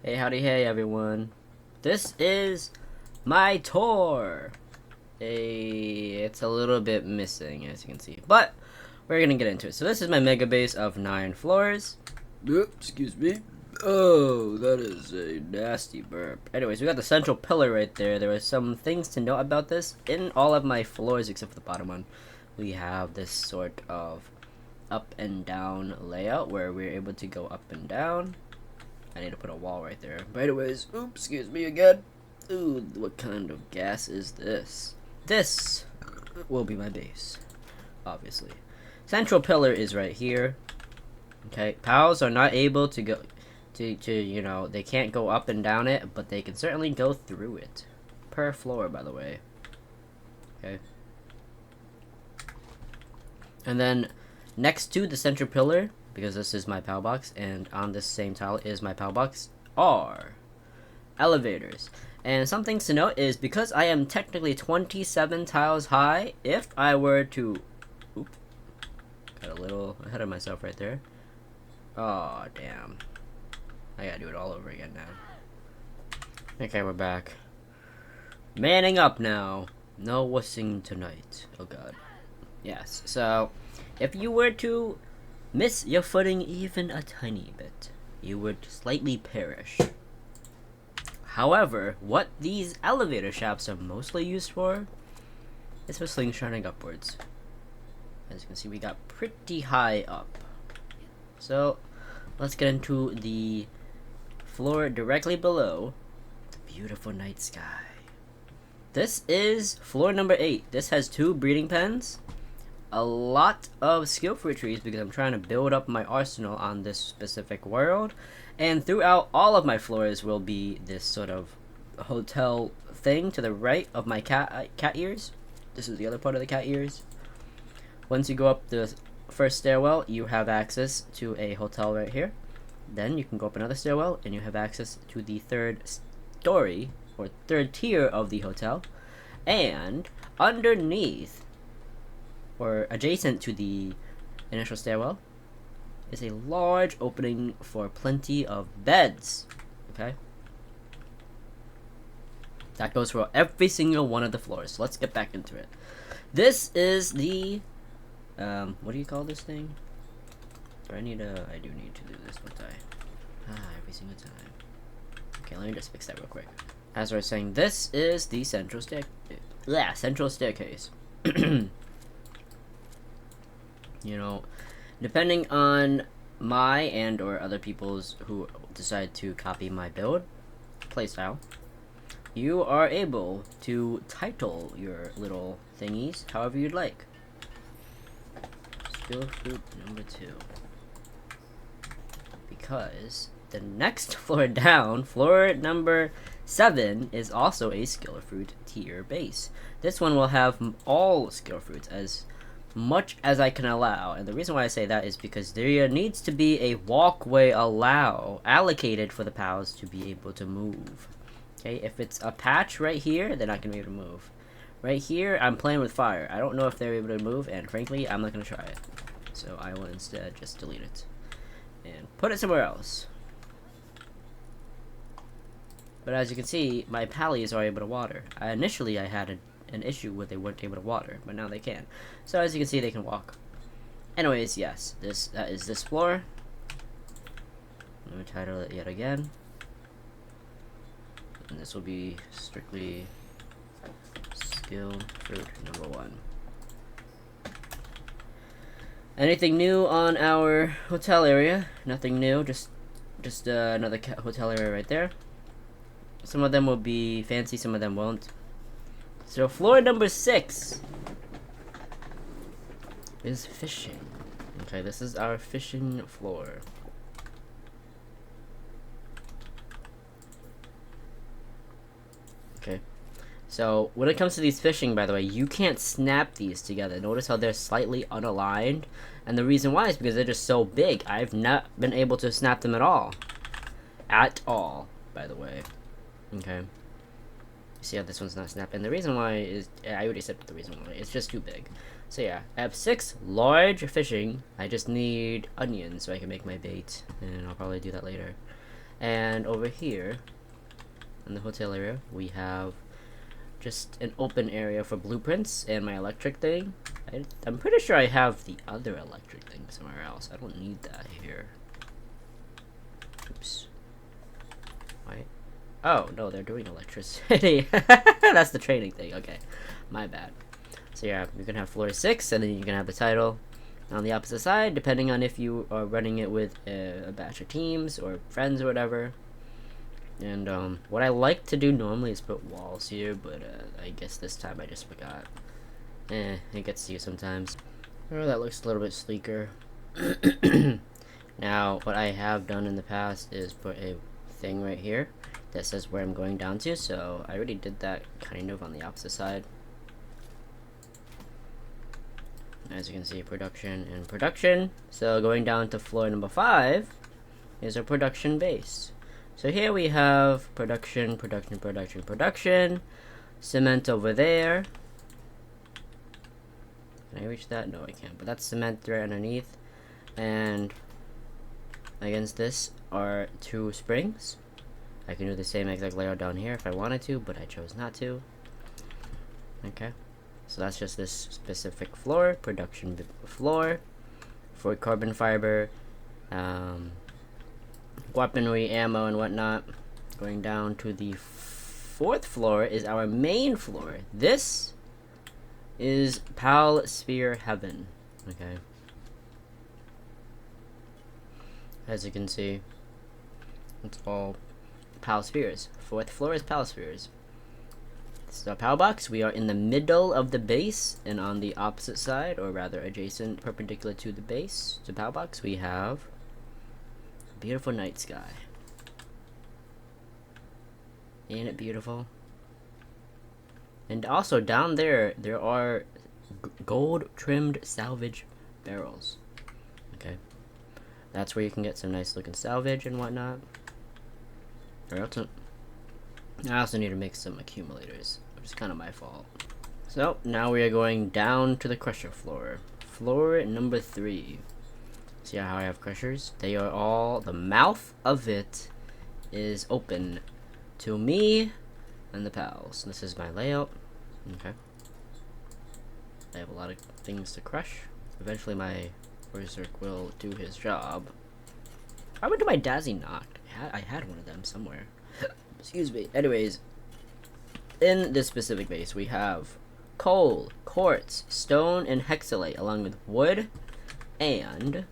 Hey, howdy, hey, everyone. This is my tour. It's a little bit missing, as you can see, but we're gonna get into it. So this is my mega base of 9 floors. Oops, excuse me. Oh, that is a nasty burp. Anyways, we got the central pillar right there. There are some things to note about this. In all of my floors, except for the bottom one, we have this sort of up and down layout where we're able to go up and down. I need to put a wall right there. But anyways, oops, excuse me again. Ooh, what kind of gas is this? This will be my base, obviously. Central pillar is right here. Okay, PALs are not able to go you know, they can't go up and down it, but they can certainly go through it. Per floor, by the way. Okay. And then next to the central pillar, because this is my PAL box, and on this same tile is my PAL box, are elevators. And some things to note is because I am technically 27 tiles high, if I were to... Oop. Got a little ahead of myself right there. Oh, damn. I gotta do it all over again now. Okay, we're back. Manning up now. No wussing tonight. Oh, God. Yes, so if you were to miss your footing even a tiny bit, you would slightly perish. However, what these elevator shafts are mostly used for is for slingshotting upwards. As you can see, we got pretty high up. So let's get into the floor directly below the beautiful night sky. This is floor number 8. This has 2 breeding pens, a lot of skill fruit trees because I'm trying to build up my arsenal on this specific world, and throughout all of my floors will be this sort of hotel thing to the right of my cat ears. This is the other part of the cat ears. Once you go up the first stairwell, you have access to a hotel right here. Then you can go up another stairwell and you have access to the 3rd story or 3rd tier of the hotel, and underneath or adjacent to the initial stairwell is a large opening for plenty of beds. Okay, that goes for every single one of the floors. So let's get back into it. This is the what do you call this thing? I do need to do this, don't I? Every single time. Okay, let me just fix that real quick. As I was saying, this is the central staircase. You know, depending on my and or other people's who decide to copy my build playstyle, you are able to title your little thingies however you'd like. Skill fruit number 2. Because the next floor down, floor number 7, is also a skill fruit tier base. This one will have all skill fruits as much as I can allow, and the reason why I say that is because there needs to be a walkway allocated for the PALs to be able to move. Okay, if it's a patch right here, they're not gonna be able to move. Right here, I'm playing with fire. I don't know if they're able to move, and frankly, I'm not gonna try it. So I will instead just delete it and put it somewhere else. But as you can see, my pallies are able to water. Initially, I had an issue where they weren't able to water, but now they can. So as you can see, they can walk. Anyways, yes, that is this floor. Let me title it yet again. And this will be strictly skill fruit number 1. Anything new on our hotel area? Nothing new, just another hotel area right there. Some of them will be fancy, some of them won't. So floor number 6 is fishing. Okay, this is our fishing floor. Okay, so when it comes to these fishing, by the way, you can't snap these together. Notice how they're slightly unaligned, and the reason why is because they're just so big. I've not been able to snap them at all, by the way. Okay, see how this one's not snapped, and the reason why is I already said the reason why. It's just too big. So yeah, I have 6 large fishing. I just need onions so I can make my bait, and I'll probably do that later. And over here in the hotel area, we have just an open area for blueprints and my electric thing. I'm pretty sure I have the other electric thing somewhere else. I don't need that here. Oops. Wait. Oh, no, they're doing electricity. That's the training thing. Okay, my bad. So yeah, you can have floor 6, and then you can have the title on the opposite side, depending on if you are running it with a batch of teams or friends or whatever. And what I like to do normally is put walls here, but I guess this time I just forgot. It gets to you sometimes. Oh, that looks a little bit sleeker. Now, what I have done in the past is put a thing right here that says where I'm going down to, so I already did that kind of on the opposite side. As you can see, production and production. So going down to floor number 5 is our production base. So here we have production, production, production, production. Cement over there. Can I reach that? No, I can't. But that's cement right underneath. And against this are 2 springs. I can do the same exact layout down here if I wanted to, but I chose not to. Okay. So that's just this specific floor, production floor, for carbon fiber, weaponry, ammo, and whatnot. Going down to the 4th floor is our main floor. This is PAL Sphere Heaven. Okay. As you can see, it's all PAL spheres. 4th floor is PAL spheres. This is our power box. We are in the middle of the base, and on the opposite side, or rather adjacent, perpendicular to the base, to power box, we have a beautiful night sky. Ain't it beautiful? And also down there, there are gold trimmed salvage barrels. Okay, that's where you can get some nice looking salvage and whatnot. I also need to make some accumulators, which is kind of my fault. So now we are going down to the crusher floor. Floor number 3. See how I have crushers? They are all, the mouth of it is open to me and the pals. This is my layout. Okay. I have a lot of things to crush. Eventually my berserk will do his job. I went to my Dazzy knocked. I had one of them somewhere. Excuse me. Anyways, in this specific base, we have coal, quartz, stone, and hexalite, along with wood, and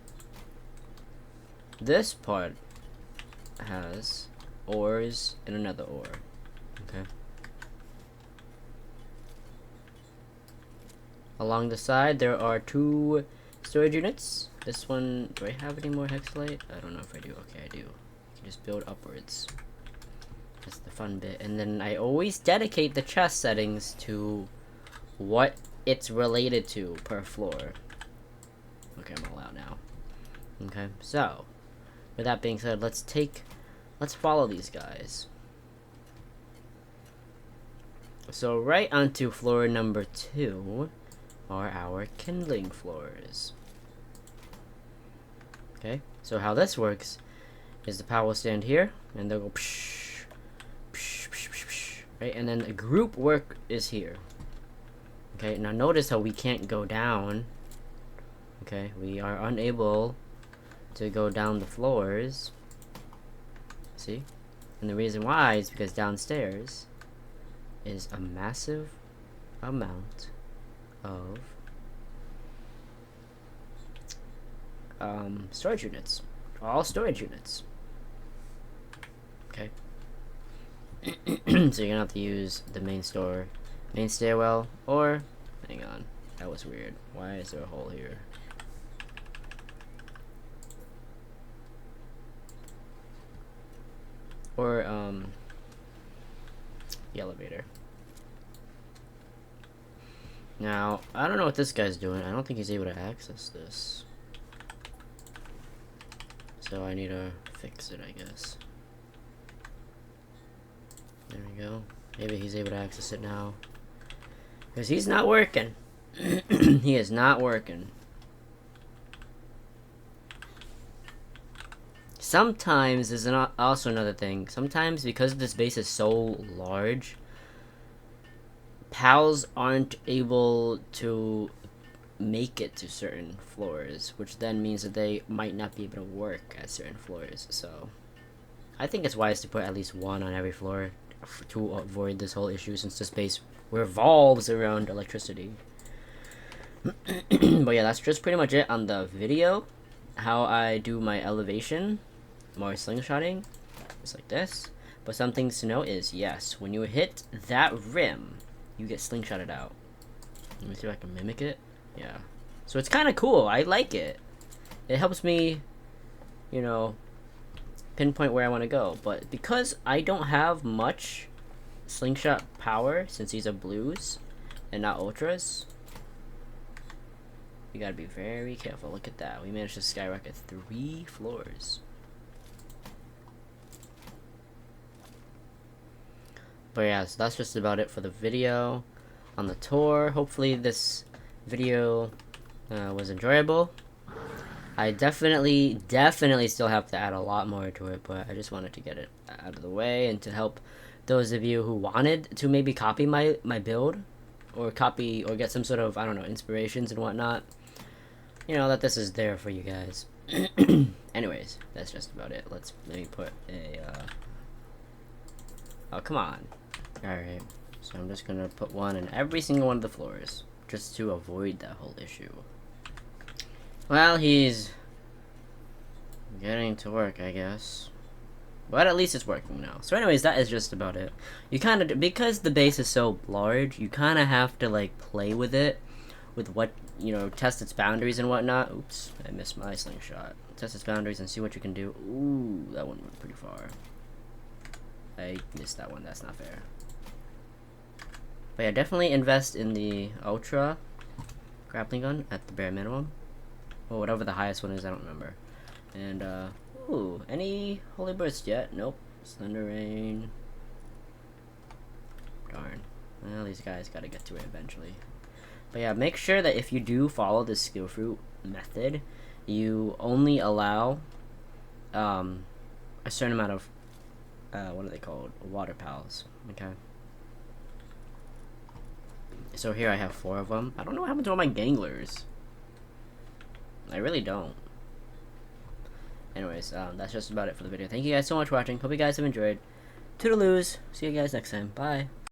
this part has ores and another ore. Okay. Along the side, there are 2 storage units. This one, do I have any more hexalite? I don't know if I do. Okay, I do. You can just build upwards. That's the fun bit. And then I always dedicate the chest settings to what it's related to per floor. Okay, I'm all out now. Okay, so with that being said, let's follow these guys. So right onto floor number 2 are our kindling floors. Okay, so how this works is the power will stand here and they'll go psh, psh, psh, psh, psh, right, and then the group work is here. Okay, now notice how we can't go down. Okay, we are unable to go down the floors. See? And the reason why is because downstairs is a massive amount of storage units. All storage units. Okay. So you're gonna have to use the main stairwell, or hang on, that was weird. Why is there a hole here? Or the elevator. Now, I don't know what this guy's doing. I don't think he's able to access this. So I need to fix it, I guess. There we go. Maybe he's able to access it now. Because he's not working. He is not working. sometimes there's also another thing. Sometimes because this base is so large, pals aren't able to make it to certain floors, which then means that they might not be able to work at certain floors. So I think it's wise to put at least one on every floor to avoid this whole issue, since this base revolves around electricity. But yeah, that's just pretty much it on the video. How I do my elevation, more slingshotting, just like this. But some things to know is, yes, when you hit that rim, you get slingshotted out. Let me see if I can mimic it. Yeah. So it's kind of cool. I like it. It helps me, you know, pinpoint where I want to go. But because I don't have much slingshot power, since these are blues and not ultras, you gotta be very careful. Look at that. We managed to skyrocket 3 floors. But yeah, so that's just about it for the video on the tour. Hopefully this video was enjoyable. I definitely still have to add a lot more to it, but I just wanted to get it out of the way and to help those of you who wanted to maybe copy my build, or copy or get some sort of, I don't know, inspirations and whatnot. You know, that this is there for you guys. Anyways, that's just about it. Let me put a oh, come on. Alright, so I'm just gonna put one in every single one of the floors, just to avoid that whole issue. Well, he's getting to work, I guess. But at least it's working now. So anyways, that is just about it. You kind of, because the base is so large, you kind of have to, like, play with it, with what, you know, test its boundaries and whatnot. Oops, I missed my slingshot. Test its boundaries and see what you can do. Ooh, that one went pretty far. I missed that one, that's not fair. But yeah, definitely invest in the Ultra grappling gun at the bare minimum. Or whatever the highest one is, I don't remember. And, ooh, any Holy Burst yet? Nope. Slender Rain. Darn. Well, these guys gotta get to it eventually. But yeah, make sure that if you do follow the skill fruit method, you only allow a certain amount of what are they called? Water pals. Okay. So here I have 4 of them. I don't know what happened to all my ganglers. I really don't. Anyways, that's just about it for the video. Thank you guys so much for watching. Hope you guys have enjoyed. Toodaloos. See you guys next time. Bye.